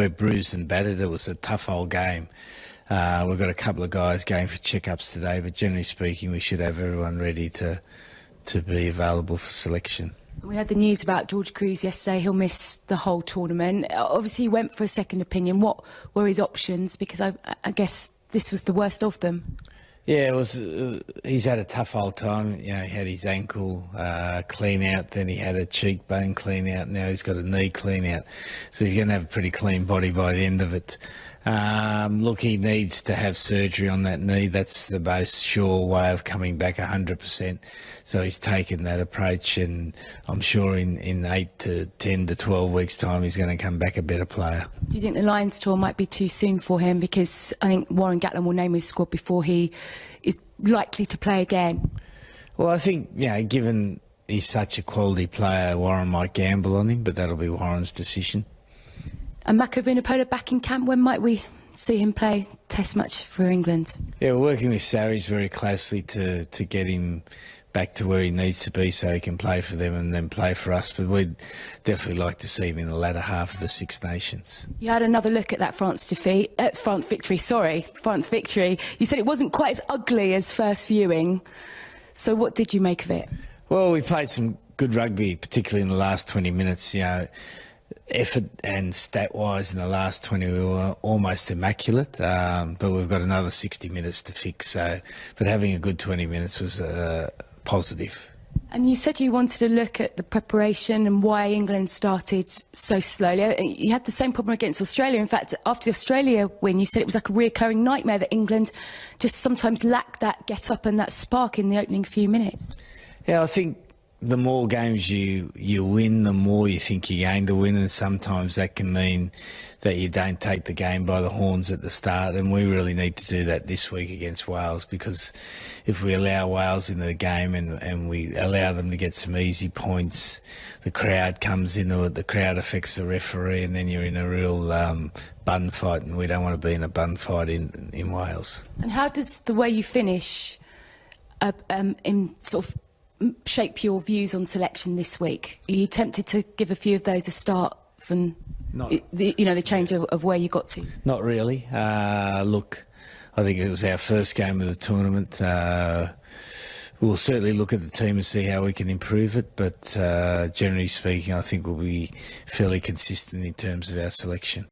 we're bruised and battered. It was a tough old game. We've got a couple of guys going for checkups today, but generally speaking, we should have everyone ready to be available for selection. We had the news about George Kruis yesterday. He'll miss the whole tournament. Obviously, he went for a second opinion. What were his options? Because I guess this was the worst of them. Yeah, it was. He's had a tough old time. You know, he had his ankle clean out, then he had a cheekbone clean out. Now he's got a knee clean out, so he's going to have a pretty clean body by the end of it. Look, he needs to have surgery on that knee. That's the most sure way of coming back 100%. So he's taken that approach, and I'm sure in 8 to 10 to 12 weeks' time he's going to come back a better player. Do you think the Lions tour might be too soon for him? Because I think Warren Gatland will name his squad before he is likely to play again. Well, I think, you know, given he's such a quality player, Warren might gamble on him, but that'll be Warren's decision. And Mako Vunipola back in camp. When might we see him play Test match for England? Yeah, we're working with Sarries very closely to get him back to where he needs to be so he can play for them and then play for us. But we'd definitely like to see him in the latter half of the Six Nations. You had another look at that France victory. You said it wasn't quite as ugly as first viewing. So what did you make of it? Well, we played some good rugby, particularly in the last 20 minutes. You know, effort and stat-wise in the last 20 we were almost immaculate, but we've got another 60 minutes to fix. So, but having a good 20 minutes was positive. And you said you wanted to look at the preparation and why England started so slowly. You had the same problem against Australia. In fact, after the Australia win, you said it was like a reoccurring nightmare that England just sometimes lacked that get-up and that spark in the opening few minutes. Yeah, I think the more games you win, the more you think you're going to win, and sometimes that can mean that you don't take the game by the horns at the start, and we really need to do that this week against Wales, because if we allow Wales into the game and we allow them to get some easy points, the crowd comes in, the crowd affects the referee, and then you're in a real bun fight, and we don't want to be in a bun fight in Wales. And how does the way you finish in sort of shape your views on selection this week? Are you tempted to give a few of those a start from the change of where you got to? Not really. Look, I think it was our first game of the tournament. We'll certainly look at the team and see how we can improve it, but generally speaking, I think we'll be fairly consistent in terms of our selection.